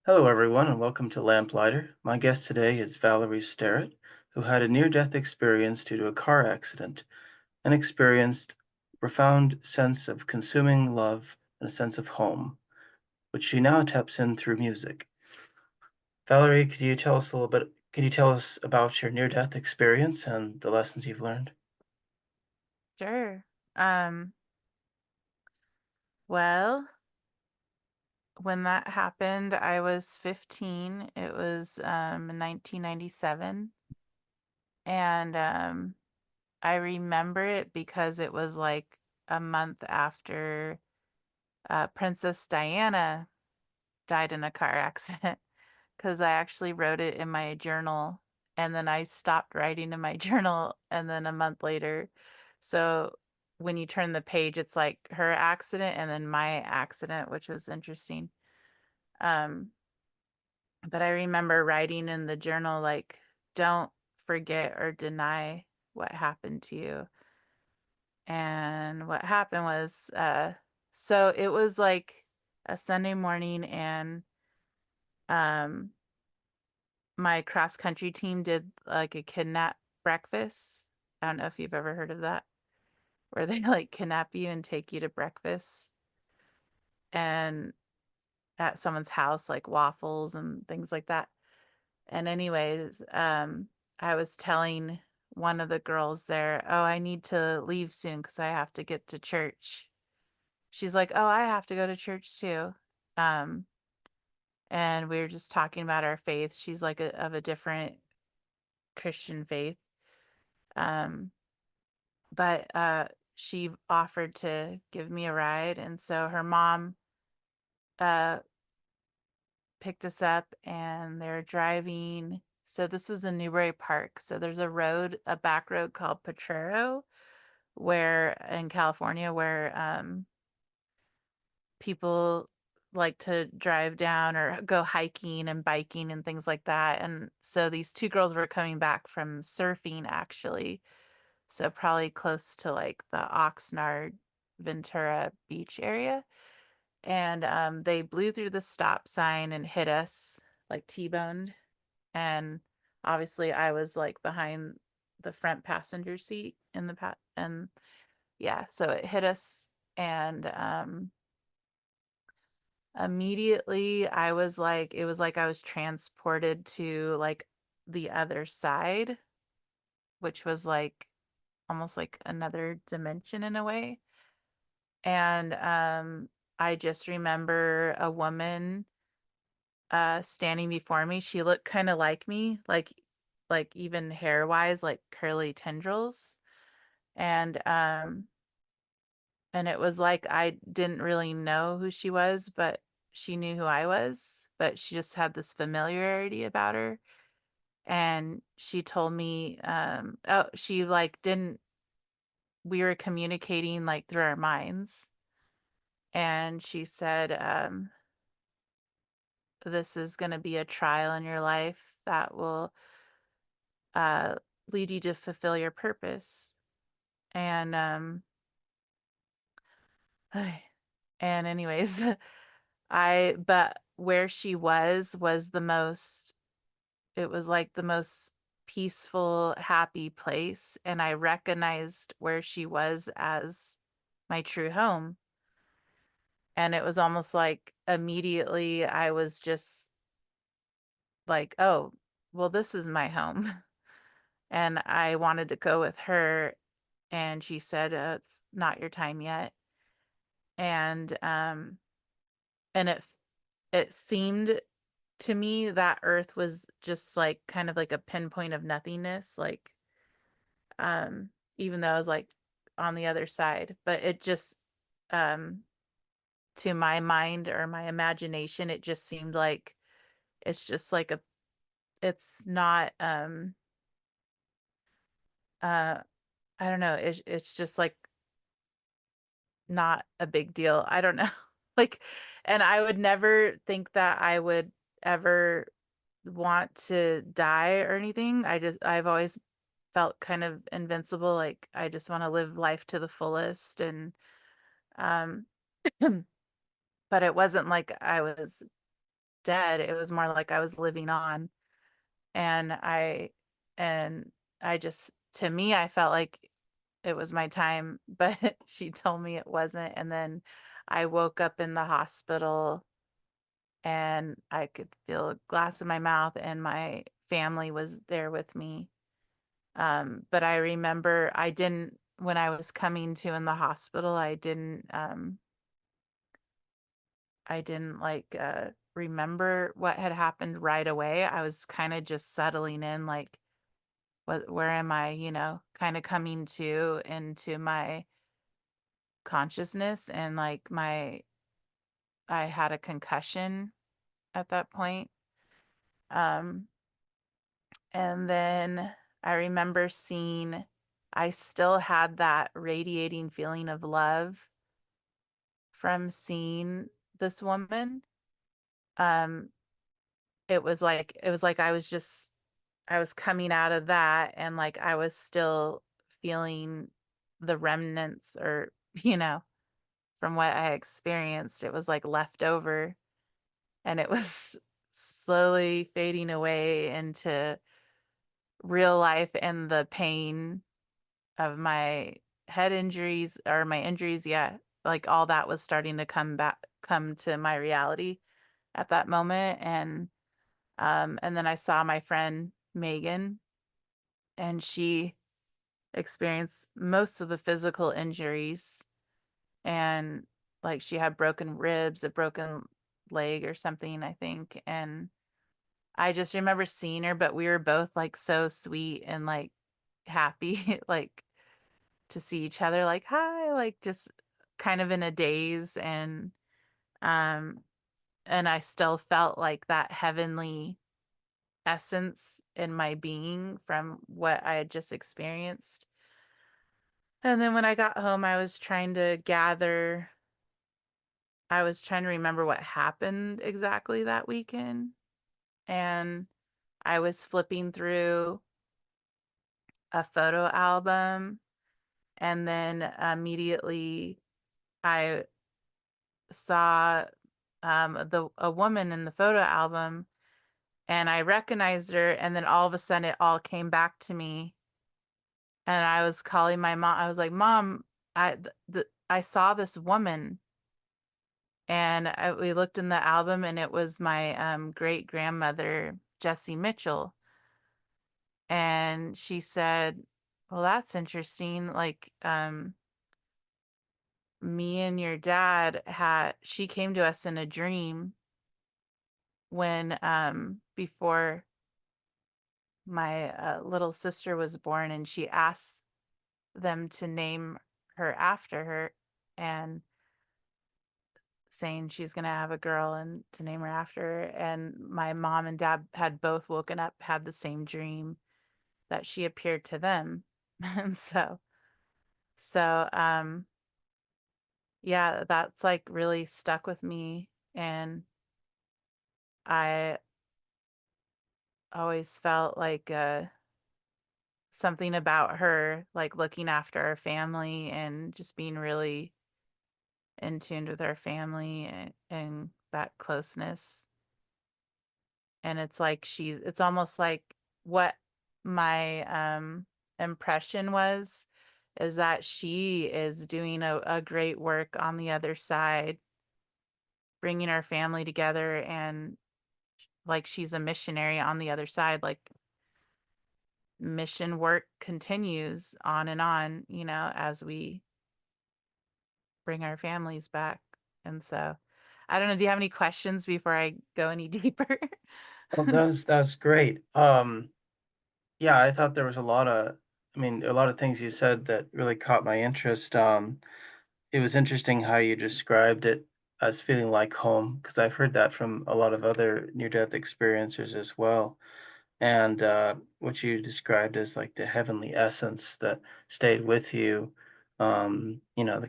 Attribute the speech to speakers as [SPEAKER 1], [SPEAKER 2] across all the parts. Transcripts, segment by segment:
[SPEAKER 1] Hello, everyone, and welcome to Lamplighter. My guest today is Valerie Sterret, who had a near-death experience due to a car accident and experienced a profound sense of consuming love and a sense of home, which she now taps in through music. Valerie, could you tell us a little bit? Could you tell us about your near-death experience and the lessons you've learned?
[SPEAKER 2] Sure. Um, well, when that happened, I was 15. It was in 1997. And I remember it because it was like a month after Princess Diana died in a car accident. Because I actually wrote it in my journal and then I stopped writing in my journal and then a month later. So when you turn the page, it's like her accident and then my accident, which was interesting. Um, but I remember writing in the journal, like, don't forget or deny what happened to you. And what happened was, so it was like a Sunday morning and um my cross country team did like a kidnap breakfast. I don't know if you've ever heard of that, where they like kidnap you and take you to breakfast and at someone's house, like waffles and things like that. And anyways, I was telling one of the girls there, oh, I need to leave soon because I have to get to church. She's like, oh, I have to go to church too. Um, and we were just talking about our faith. She's like of a different Christian faith. Um, but she offered to give me a ride, and so her mom uh picked us up and they're driving. So this was in Newbury Park. So there's a back road called Potrero, where in California, where people like to drive down or go hiking and biking and things like that. And so these two girls were coming back from surfing actually. So probably close to like the Oxnard, Ventura Beach area. And they blew through the stop sign and hit us, like T-boned. And obviously I was like behind the front passenger seat in and yeah, so it hit us and immediately I was like it was like I was transported to like the other side, which was like almost like another dimension in a way. And I just remember a woman standing before me. She looked kind of like me, like even hair wise, like curly tendrils. And and it was like I didn't really know who she was, but she knew who I was, but she just had this familiarity about her. And she told me, oh, she like didn't, we were communicating like through our minds. And she said, this is going to be a trial in your life that will uh, lead you to fulfill your purpose. And and anyways, but where she was the most, it was like the most peaceful, happy place, and I recognized where she was as my true home. And it was almost like immediately I was just like, oh, well, this is my home. And I wanted to go with her, and she said, it's not your time yet. And and it seemed to me that Earth was just like kind of like a pinpoint of nothingness, like even though I was like on the other side, but it just um to my mind or my imagination, it just seemed like it's just like a it's not uh I don't know, it's just like not a big deal. I don't know. Like, and I would never think that I would ever want to die or anything. I've always felt kind of invincible. Like, I just want to live life to the fullest. And, um, but it wasn't like I was dead. It was more like I was living on. And and I just, to me, I felt like it was my time, but she told me it wasn't. And then I woke up in the hospital and I could feel a glass in my mouth and my family was there with me. But I remember I didn't, when I was coming to in the hospital, I didn't like remember what had happened right away. I was kind of just settling in, like, where am I, kind of coming to into my consciousness, and like I had a concussion at that point. Um, and then I remember seeing, I still had that radiating feeling of love from seeing this woman. Um, it was like I was coming out of that, and like I was still feeling the remnants, or from what I experienced. It was like left over, and it was slowly fading away into real life, and the pain of my head injuries, or my injuries, yeah, like all that was starting to come to my reality at that moment. And then I saw my friend Megan, and she experienced most of the physical injuries, and like she had broken ribs, a broken leg or something, I think. And I just remember seeing her, but we were both like so sweet and like happy, like to see each other, like, hi, like just kind of in a daze. Um, and I still felt like that heavenly essence in my being from what I had just experienced. And then when I got home, I was trying to remember what happened exactly that weekend. And I was flipping through a photo album, and then immediately I saw the a woman in the photo album, and I recognized her, and then all of a sudden it all came back to me, and I was calling my mom. I was like, "Mom, I saw this woman." And we looked in the album, and it was my great grandmother, Jessie Mitchell. And she said, "Well, that's interesting. Like, me and your dad she came to us in a dream when, before my little sister was born, and she asked them to name her after her, and saying she's going to have a girl and to name her after her. And my mom and dad had both woken up, had the same dream, that she appeared to them." And so yeah, that's like really stuck with me. And I always felt like something about her, like looking after our family and just being really in tune with our family, and that closeness. And it's like it's almost like what my impression was, is that she is doing a great work on the other side, bringing our family together, and like she's a missionary on the other side, like mission work continues on and on, as we bring our families back. And so I don't know, do you have any questions before I go any deeper?
[SPEAKER 1] Well, that's great. Yeah, I thought there was a lot of things you said that really caught my interest. It was interesting how you described it as feeling like home, because I've heard that from a lot of other near-death experiencers as well. And what you described as like the heavenly essence that stayed with you, the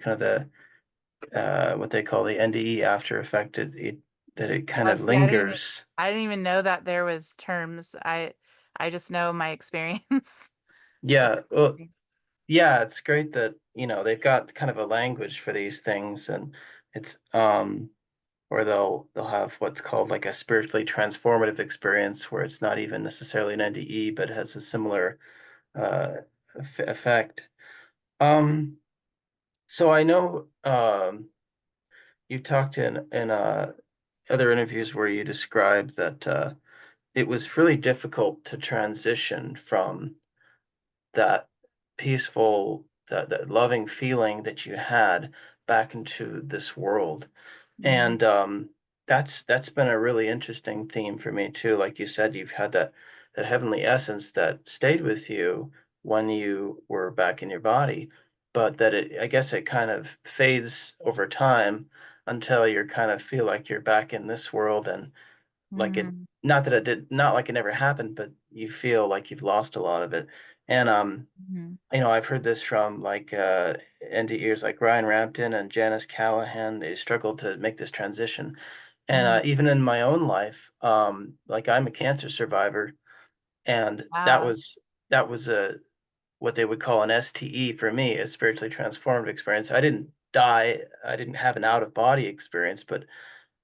[SPEAKER 1] kind of what they call the NDE after effect, that it kind
[SPEAKER 2] Oh,
[SPEAKER 1] of
[SPEAKER 2] see,
[SPEAKER 1] lingers.
[SPEAKER 2] I didn't even know that there was terms. I just know my experience. That's
[SPEAKER 1] Yeah, well,
[SPEAKER 2] crazy.
[SPEAKER 1] yeah, it's great that, they've got kind of a language for these things, and it's or they'll have what's called like a spiritually transformative experience where it's not even necessarily an NDE, but has a similar uh, effect. Um, so I know you talked in other interviews where you described that it was really difficult to transition from that peaceful, that loving feeling that you had back into this world.
[SPEAKER 2] Mhm.
[SPEAKER 1] And that's been a really interesting theme for me too. Like you said, you've had that heavenly essence that stayed with you when you were back in your body, but that I guess it kind of fades over time until you kind of feel like you're back in this world and like it,
[SPEAKER 2] Mhm.
[SPEAKER 1] not like it never happened, but you feel like you've lost a lot of it. And
[SPEAKER 2] Mhm.
[SPEAKER 1] I've heard this from like NDErs like Ryan Rampton and Janice Callahan. They struggled to make this transition. And
[SPEAKER 2] Mhm.
[SPEAKER 1] even in my own life, like I'm a cancer survivor, and
[SPEAKER 2] Wow.
[SPEAKER 1] that was a what they would call an STE for me, a spiritually transformative experience. I didn't die. I didn't have an out of body experience, but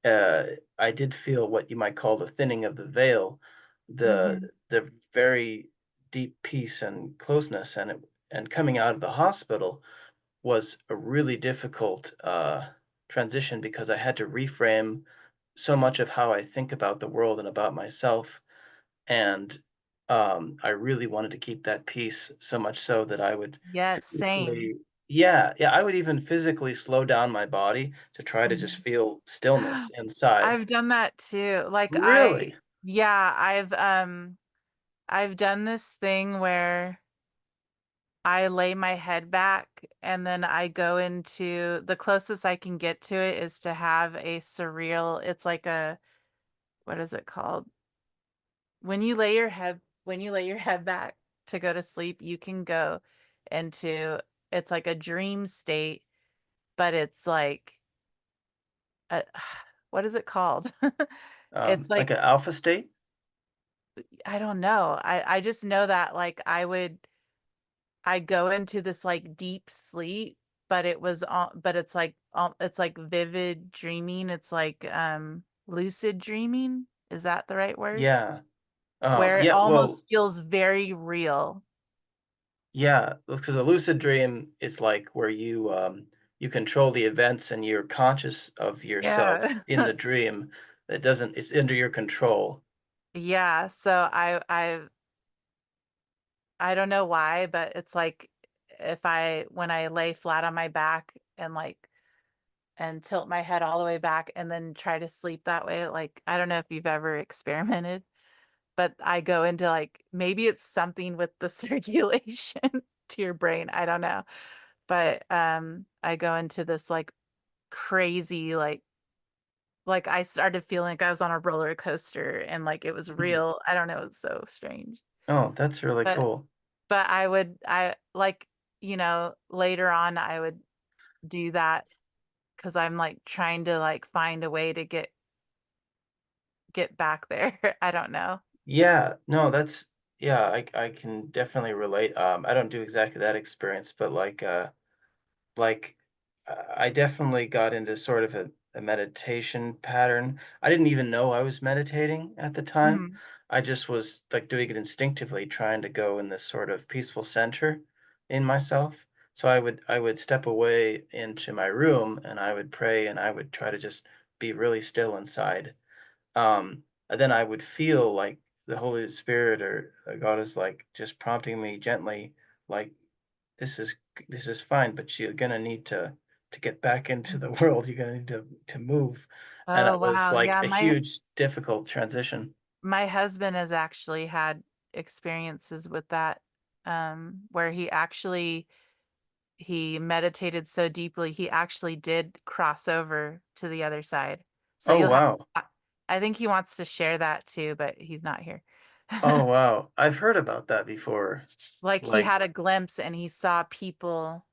[SPEAKER 1] uh, I did feel what you might call the thinning of the veil, the
[SPEAKER 2] Mhm.
[SPEAKER 1] the very deep peace and closeness, and coming out of the hospital was a really difficult transition because I had to reframe so much of how I think about the world and about myself, and I really wanted to keep that peace so much so that I would
[SPEAKER 2] Yes, same.
[SPEAKER 1] physically, yeah, yeah, I would even physically slow down my body to try to just
[SPEAKER 2] Mhm.
[SPEAKER 1] feel stillness inside.
[SPEAKER 2] I've done that too. Like
[SPEAKER 1] Really?
[SPEAKER 2] yeah, I've done this thing where I lay my head back and then I go into the closest I can get to it is to have a surreal, it's like a, what is it called? When you lay your head back to go to sleep, you can go into, it's like a dream state, but it's like a, what is it called? It's
[SPEAKER 1] Like
[SPEAKER 2] like,
[SPEAKER 1] an alpha state?
[SPEAKER 2] I don't know. I just know that like I go into this like deep sleep, but it's like vivid dreaming. It's like lucid dreaming. Is that the right word?
[SPEAKER 1] Yeah.
[SPEAKER 2] Where it
[SPEAKER 1] Yeah, well,
[SPEAKER 2] almost feels very real.
[SPEAKER 1] yeah, because a lucid dream is like where you control the events and you're conscious of yourself
[SPEAKER 2] Yeah.
[SPEAKER 1] in the dream. It doesn't, it's under your control.
[SPEAKER 2] Yeah, so I don't know why, but it's like if I when I lay flat on my back and like and tilt my head all the way back and then try to sleep that way, like I don't know if you've ever experimented, but I go into like maybe it's something with the circulation to your brain, I don't know. But I go into this like crazy like I started feeling like I was on a roller coaster and like it was
[SPEAKER 1] Mhm.
[SPEAKER 2] real. I don't know, it's so strange.
[SPEAKER 1] Oh, that's really
[SPEAKER 2] But
[SPEAKER 1] cool.
[SPEAKER 2] I like, later on I would do that because I'm like trying to like find a way to get back there. I don't know.
[SPEAKER 1] Yeah, no, yeah, I can definitely relate. I don't do exactly that experience, but like I definitely got into sort of a meditation pattern. I didn't even know I was meditating at the time.
[SPEAKER 2] Mhm.
[SPEAKER 1] I just was like doing it instinctively, trying to go in this sort of peaceful center in myself. So I would step away into my room and I would pray and I would try to just be really still inside. And then I would feel like the Holy Spirit or God is like just prompting me gently, like this is this is fine, but you're gonna need to get back into the world. You're gonna need to move. And
[SPEAKER 2] Oh,
[SPEAKER 1] it was
[SPEAKER 2] wow.
[SPEAKER 1] like
[SPEAKER 2] Yeah,
[SPEAKER 1] a huge, difficult transition.
[SPEAKER 2] my husband has actually had experiences with that, where he meditated so deeply, he actually did cross over to the other side. So
[SPEAKER 1] Oh
[SPEAKER 2] you'll have
[SPEAKER 1] wow.
[SPEAKER 2] I think he wants to share that too, but he's not here.
[SPEAKER 1] Oh wow. I've heard about that before.
[SPEAKER 2] Like he
[SPEAKER 1] Like,
[SPEAKER 2] had a glimpse and he saw people,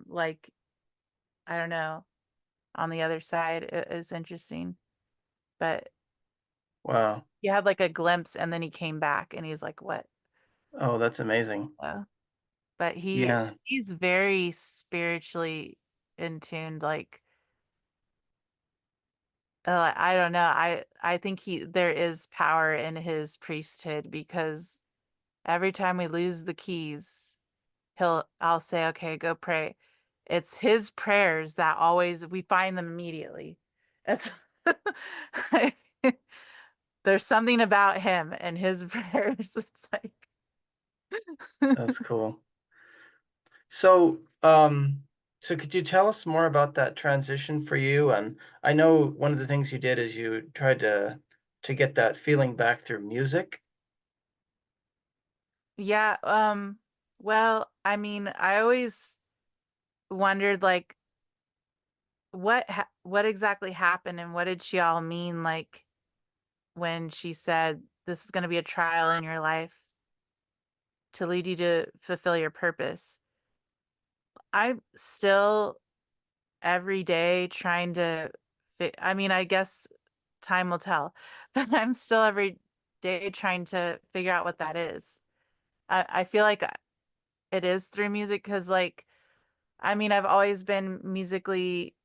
[SPEAKER 2] like, I don't know, on the other side. It is interesting. But
[SPEAKER 1] wow.
[SPEAKER 2] he had like a glimpse and then he came back and he's like, "What?"
[SPEAKER 1] Oh, that's amazing.
[SPEAKER 2] But
[SPEAKER 1] Yeah.
[SPEAKER 2] he's very spiritually in tuned, like I don't know. I think there is power in his priesthood because every time we lose the keys, I'll say, okay, go pray. It's his prayers that always we find them immediately. It's there's something about him and his prayers. It's like
[SPEAKER 1] That's cool. So could you tell us more about that transition for you? And I know one of the things you did is you tried to get that feeling back through music.
[SPEAKER 2] yeah, well, I mean, I always wondered like what exactly happened and what did she all mean like when she said this is going to be a trial in your life to lead you to fulfill your purpose. I'm still every day trying to I mean, I guess time will tell, but I'm still every day trying to figure out what that is. I feel like it is through music because like I mean, I've always been musically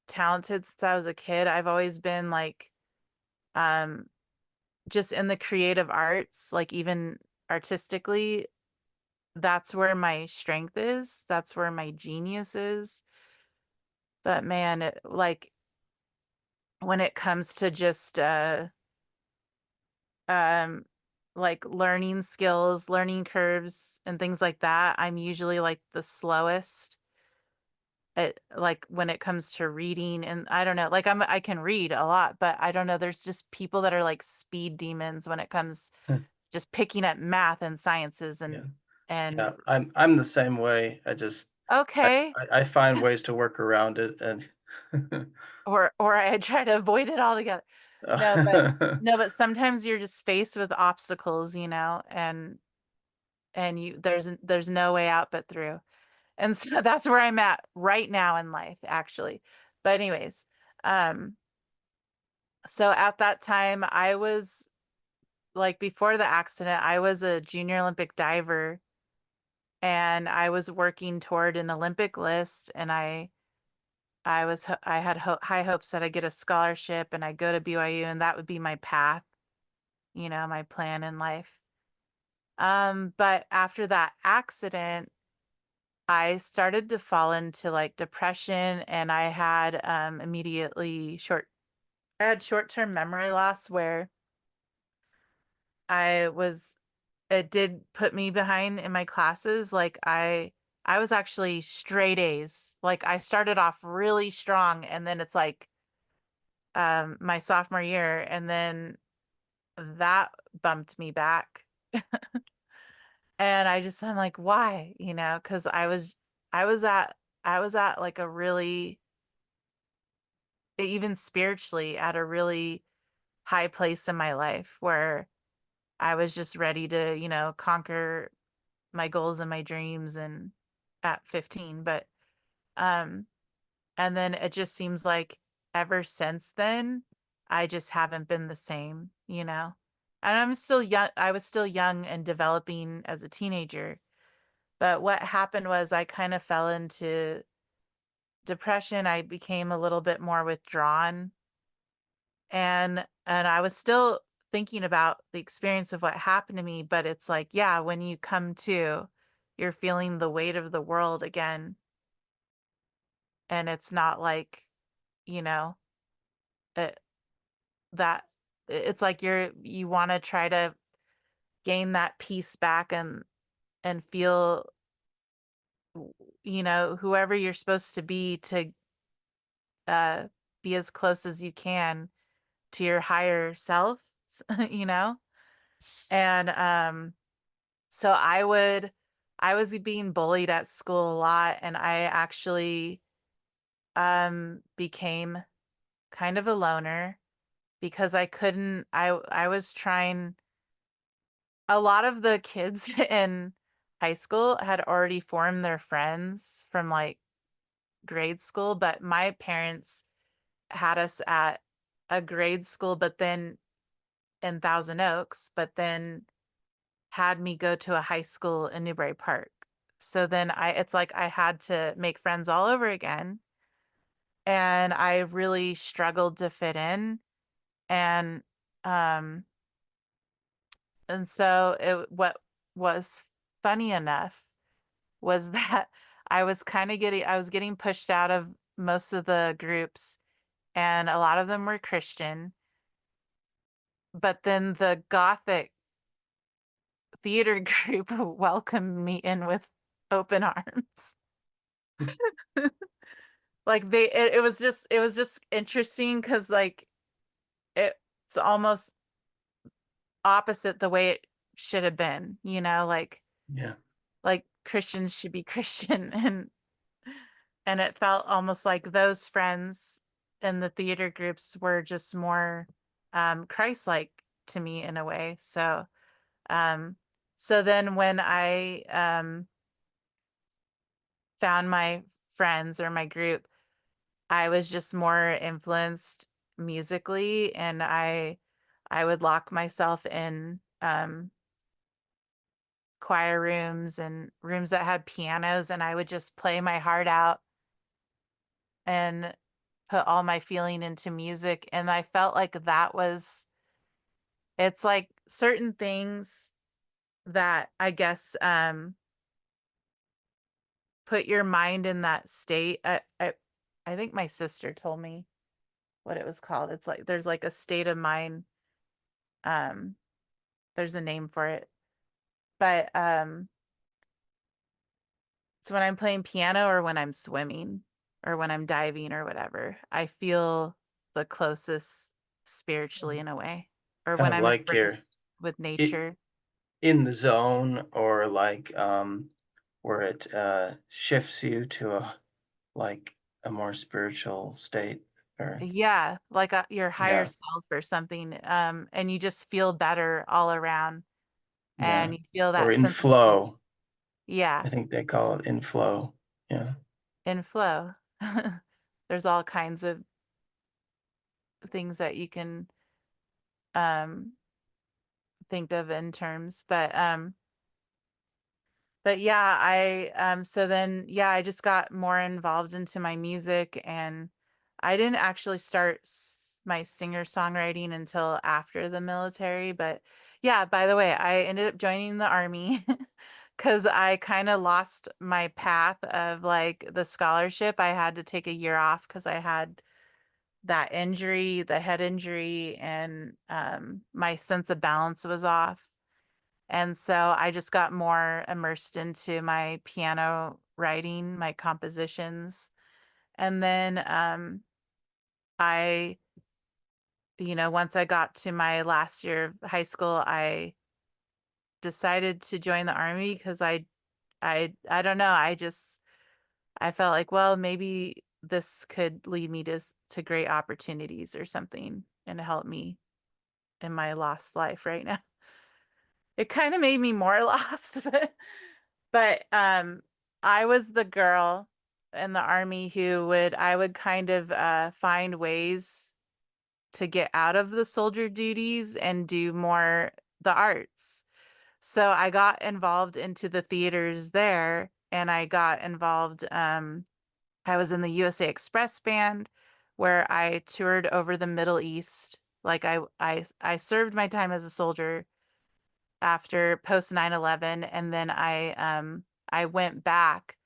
[SPEAKER 2] talented since I was a kid. I've always been like um just in the creative arts, like even artistically, that's where my strength is. That's where my genius is. But man, like when it comes to just um like learning skills, learning curves and things like that, I'm usually like the slowest like when it comes to reading and I don't know, like I can read a lot, but I don't know, there's just people that are like speed demons when it comes
[SPEAKER 1] Hmm.
[SPEAKER 2] just picking up math and sciences
[SPEAKER 1] Yeah.
[SPEAKER 2] and
[SPEAKER 1] Yeah, I'm the same way.
[SPEAKER 2] okay,
[SPEAKER 1] I find ways to work around it and
[SPEAKER 2] or I try to avoid it altogether. No, but no, but sometimes you're just faced with obstacles, and you there's no way out but through. And so that's where I'm at right now in life, actually. But anyways, um, so at that time I was like before the accident, I was a junior Olympic diver and I was working toward an Olympic list and I had high hopes that I'd get a scholarship and I'd go to BYU and that would be my path, my plan in life. But after that accident, I started to fall into like depression and I had immediately I had short-term memory loss where I was it did put me behind in my classes. Like I was actually straight A's. Like I started off really strong and then it's like my sophomore year and then that bumped me back. And I'm like, why? Because I was at I was at like a really even spiritually at a really high place in my life where I was just ready to, conquer my goals and my dreams and at 15. But um and then it just seems like ever since then, I just haven't been the same. And I'm still young. I was still young and developing as a teenager. But what happened was I kind of fell into depression. I became a little bit more withdrawn and I was still thinking about the experience of what happened to me, but it's like, yeah, when you come to, you're feeling the weight of the world again. And it's not like, you know, it, that it's like you want to try to gain that peace back and feel, whoever you're supposed to uh be as close as you can to your higher self, you know? And so I was being bullied at school a lot and I actually became kind of a loner because I was trying a lot of the kids in high school had already formed their friends from like grade school, but my parents had us at a grade school, but then in Thousand Oaks, but then had me go to a high school in Newbury Park. So then it's like I had to make friends all over again. and I really struggled to fit in. And um and so what was funny enough was that I was getting pushed out of most of the groups, and a lot of them were Christian, but then the Gothic theater group welcomed me in with open arms. Like it was just interesting because like it's almost opposite the way it should have been, you know,
[SPEAKER 1] Yeah.
[SPEAKER 2] like Christians should be Christian, and it felt almost like those friends in the theater groups were just more Christ-like to me in a way. Um so then when I found my friends or my group, I was just more influenced musically, and I would lock myself in choir rooms and rooms that had pianos, and I would just play my heart out and put all my feeling into music. And I felt like that was it's like certain things that I guess put your mind in that state. I think my sister told me what it was called. It's like there's like a state of mind. Um there's a name for it. But it's when I'm playing piano or when I'm swimming or when I'm diving or whatever. I feel the closest spiritually in a way. Or
[SPEAKER 1] Kind
[SPEAKER 2] when
[SPEAKER 1] of
[SPEAKER 2] I'm
[SPEAKER 1] like you're
[SPEAKER 2] embraced with
[SPEAKER 1] it
[SPEAKER 2] nature.
[SPEAKER 1] in the zone, or like where it shifts you to like a more spiritual state, or
[SPEAKER 2] Yeah, like your higher
[SPEAKER 1] yeah,
[SPEAKER 2] self or something. And you just feel better all around,
[SPEAKER 1] yeah,
[SPEAKER 2] and you feel
[SPEAKER 1] or
[SPEAKER 2] that
[SPEAKER 1] in
[SPEAKER 2] sense of peace.
[SPEAKER 1] flow.
[SPEAKER 2] Yeah,
[SPEAKER 1] I think they call it in flow. Yeah.
[SPEAKER 2] in flow. There's all kinds of things that you can um think of in terms, but yeah, I so then yeah, I just got more involved into my music, and I didn't actually start my singer-songwriting until after the military. But yeah, by the way, I ended up joining the army because I kind of lost my path of like the scholarship. I had to take a year off because I had that injury, the head injury, and my sense of balance was off. And so I just got more immersed into my piano writing, my compositions. And then I, once I got to my last year of high school, I decided to join the army because I don't know, I felt like, well, maybe this could lead me to great opportunities or something and help me in my lost life right now. It kind of made me more lost, but I was the girl in the army who I would kind of find ways to get out of the soldier duties and do more the arts. So I got involved into the theaters there, and I got involved I was in the USA Express band where I toured over the Middle East. Like I served my time as a soldier after post 9/11, and then I went back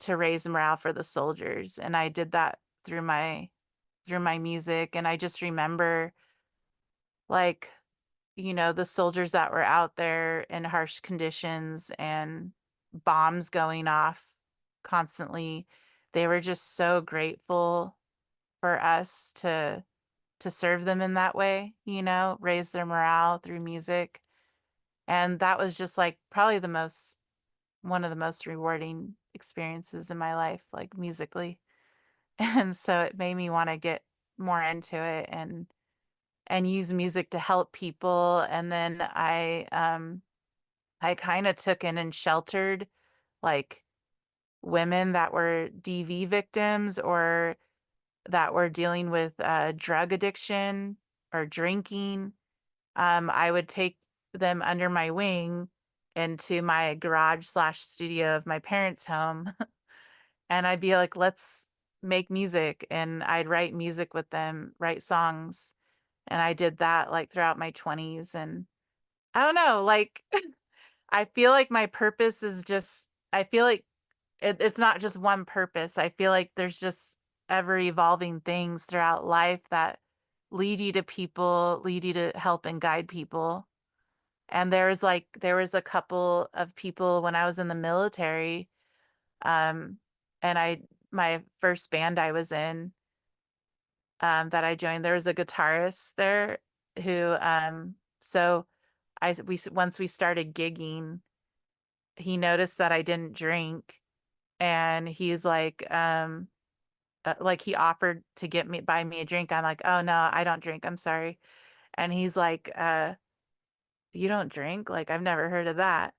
[SPEAKER 2] to raise morale for the soldiers, and I did that through my music. And I just remember like the soldiers that were out there in harsh conditions and bombs going off constantly. They were just so grateful for us to serve them in that way, raise their morale through music. And that was just like probably the most one of the most rewarding experiences in my life, like musically. And so it made me want to get more into it and use music to help people. And then I kind of took in and sheltered like women that were DV victims or that were dealing with drug addiction or drinking. I would take them under my wing into my garage/studio of my parents' home, and I'd be like, let's make music and I'd write music with them, write songs. And I did that like throughout my 20s. And I don't know, like, I feel like my purpose is just, I feel like it's not just one purpose. I feel like there's just ever evolving things throughout life that lead you to people, lead you to help and guide people. And there was a couple of people when I was in the military, um, and my first band I was in, that I joined, there was a guitarist there who, so once we started gigging, he noticed that I didn't drink, and he's like he offered to buy me a drink. I'm like, oh no, I don't drink. I'm sorry. And he's like, you don't drink? Like, I've never heard of that.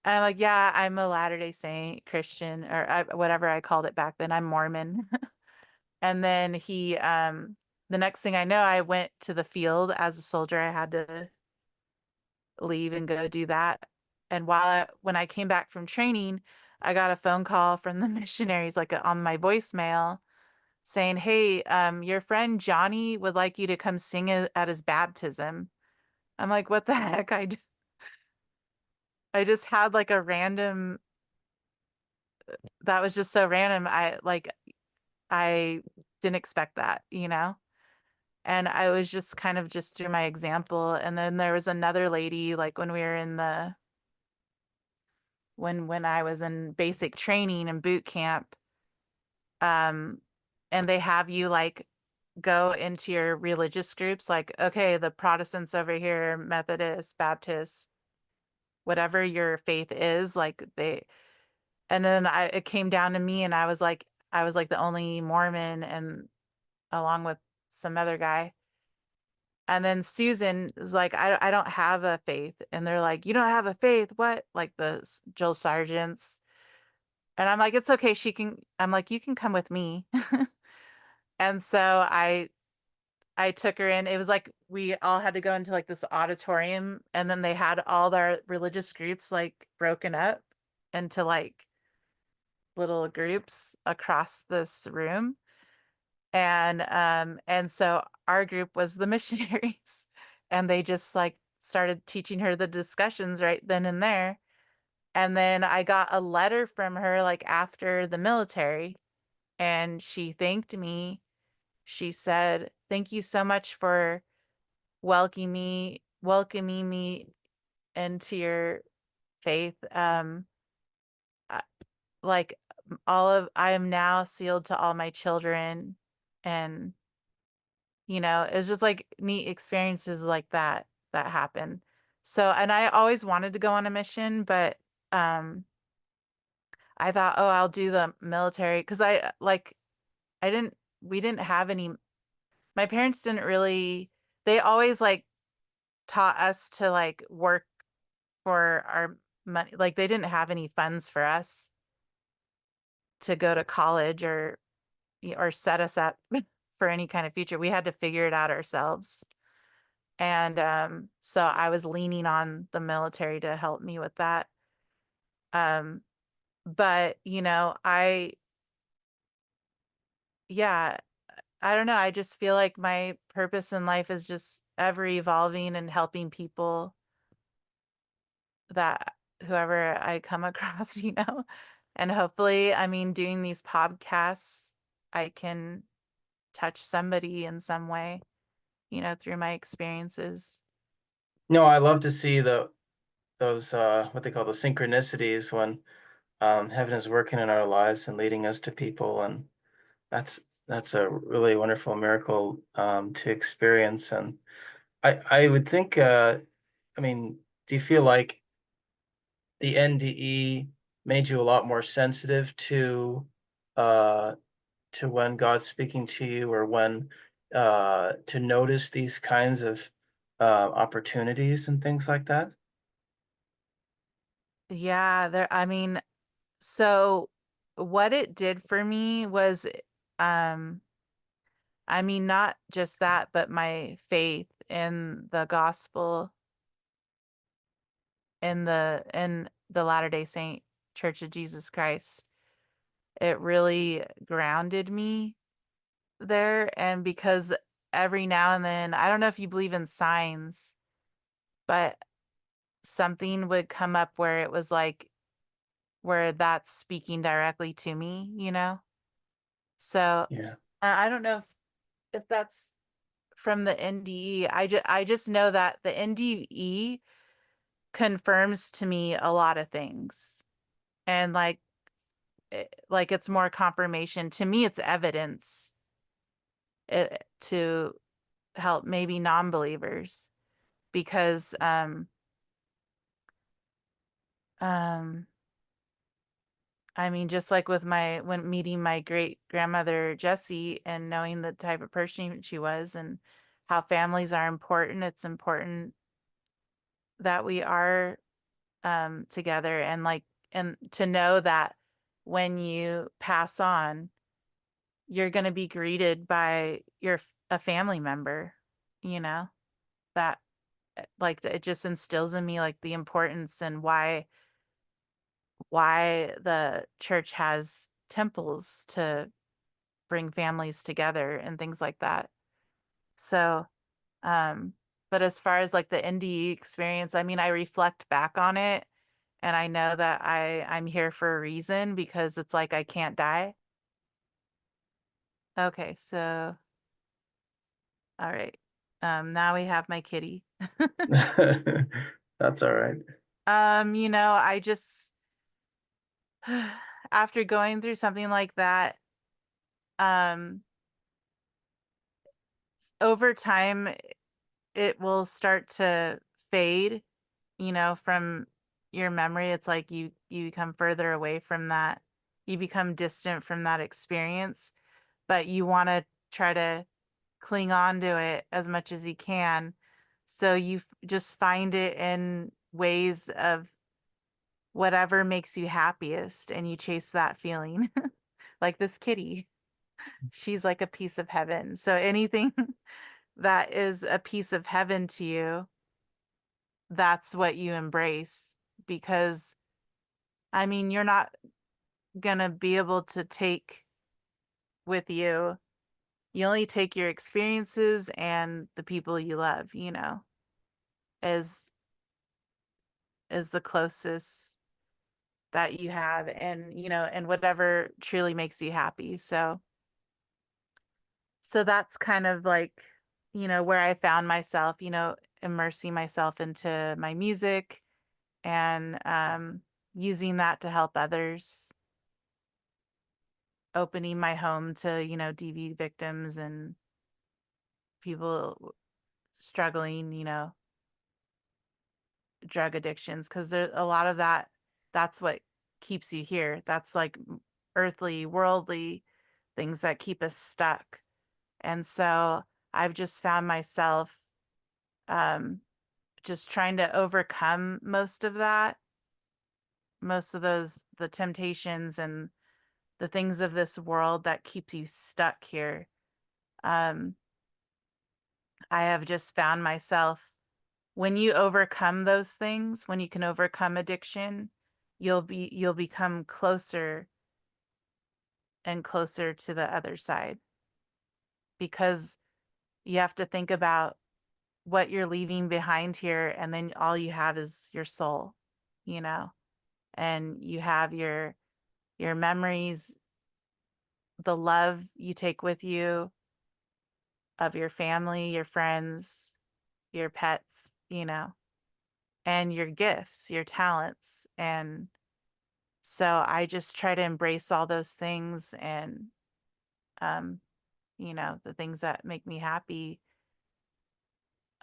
[SPEAKER 2] And I'm like, yeah, I'm a Latter-day Saint Christian, or whatever I called it back then. I'm Mormon. And then the next thing I know, I went to the field as a soldier. I had to leave and go do that. And when I came back from training, I got a phone call from the missionaries, like on my voicemail, saying, "Hey, your friend Johnny would like you to come sing at his baptism." I'm like, "What the heck?" I just had like a random, that was just so random. I didn't expect that, you know? And I was just kind of just through my example. And then there was another lady, like when we were in the when I was in basic training and boot camp, um, and they have you like go into your religious groups, like, okay, the Protestants over here, Methodist, Baptist, whatever your faith is, like and then it came down to me, and I was like the only Mormon, and along with some other guy. And then Susan was like, I don't have a faith. And they're like, you don't have a faith? What? Like the Jill Sargents. And I'm like, it's okay. I'm like, you can come with me. And so I took her in. It was like we all had to go into like this auditorium, and then they had all their religious groups like broken up into like little groups across this room. And so our group was the missionaries, and they just like started teaching her the discussions right then and there. And then I got a letter from her like after the military, and she thanked me. She said, "Thank you so much for welcoming me into your faith. I- like I am now sealed to all my children." And it's just like neat experiences like that happen. So, and I always wanted to go on a mission, but um I thought, oh, I'll do the military, because I didn't we didn't have any, my parents didn't really, they always like taught us to like work for our money. Like they didn't have any funds for us to go to college or set us up for any kind of future. We had to figure it out ourselves. And so I was leaning on the military to help me with that. Um, but yeah, I don't know. I just feel like my purpose in life is just ever evolving and helping people, that whoever I come across, and hopefully, I mean, doing these podcasts, I can touch somebody in some way, through my experiences.
[SPEAKER 1] No, I love to see those what they call the synchronicities when heaven is working in our lives and leading us to people, and that's that's a really wonderful miracle to experience. And I would think, I mean, do you feel like the NDE made you a lot more sensitive uh, to when God's speaking to you, or when to notice these kinds of opportunities and things like that?
[SPEAKER 2] Yeah, I mean, so what it did for me was, um, I mean, not just that, but my faith in the gospel, in the Latter-day Saint Church of Jesus Christ. it really grounded me there. And because every now and then, I don't know if you believe in signs, but something would come up where it was like, where that's speaking directly to me, you know? So
[SPEAKER 1] Yeah.
[SPEAKER 2] I don't know if that's from the NDE. I just know that the NDE confirms to me a lot of things. And like it's more confirmation. To me, it's evidence to help maybe non-believers because um I mean, just like with when meeting my great grandmother Jessie and knowing the type of person she was and how families are important, it's important that we are together, and like, and to know that when you pass on, you're going to be greeted by a family member, you know, that like it just instills in me like the importance and why the church has temples to bring families together and things like that. So, um, but as far as like the NDE experience, I mean, I reflect back on it and I know that I'm here for a reason because it's like I can't die. Okay, so all right. Now we have my kitty.
[SPEAKER 1] That's all right.
[SPEAKER 2] I just after going through something like that, um, over time it will start to fade, from your memory. It's like you become further away from that. You become distant from that experience, but you want to try to cling on to it as much as you can. So you just find it in ways of whatever makes you happiest and you chase that feeling. Like this kitty. She's like a piece of heaven. So anything that is a piece of heaven to you, that's what you embrace because I mean, you're not going to be able to take with you. You only take your experiences and the people you love, as the closest that you have, and and whatever truly makes you happy. So that's kind of like, where I found myself, immersing myself into my music and using that to help others, opening my home to, DV victims and people struggling, drug addictions, because there's a lot of that. That's what keeps you here. That's like earthly, worldly things that keep us stuck. And so I've just found myself um, just trying to overcome most of the temptations and the things of this world that keeps you stuck here. Um, I have just found myself, when you overcome those things, when you can overcome addiction, you'll become closer and closer to the other side, because you have to think about what you're leaving behind here, and then all you have is your soul, you know and you have your memories, the love you take with you of your family, your friends, your pets, and your gifts, your talents. And so I just try to embrace all those things, and um the things that make me happy.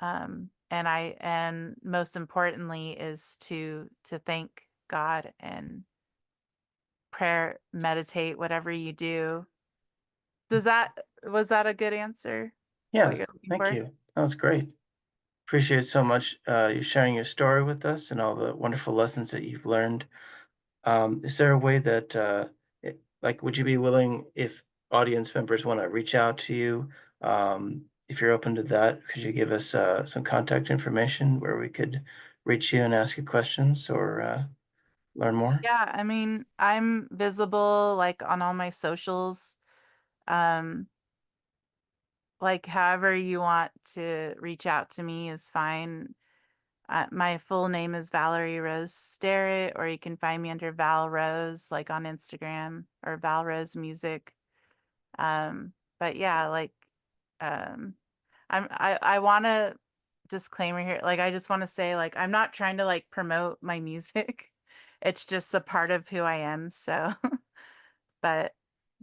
[SPEAKER 2] And most importantly is to thank God and prayer, meditate, whatever you do. Was that a good answer? What
[SPEAKER 1] Yeah,
[SPEAKER 2] you're looking
[SPEAKER 1] thank
[SPEAKER 2] for?
[SPEAKER 1] you. That was great. Appreciate so much you sharing your story with us and all the wonderful lessons that you've learned. Is there a way that, like, would you be willing if audience members want to reach out to you? If you're open to that, could you give us some contact information where we could reach you and ask you questions, or learn more?
[SPEAKER 2] Yeah, I mean, I'm visible like on all my socials. Um, like however you want to reach out to me is fine. My full name is Valerie Rose Sterret, or you can find me under Val Rose, like on Instagram, or Val Rose Music. But yeah, like, um, I want to disclaimer here. Like, I just want to say, like, I'm not trying to like promote my music. It's just a part of who I am. So, but,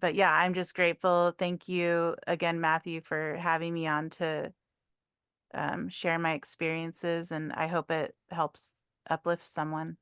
[SPEAKER 2] but yeah, I'm just grateful. Thank you again, Matthew, for having me on to share my experiences, and I hope it helps uplift someone.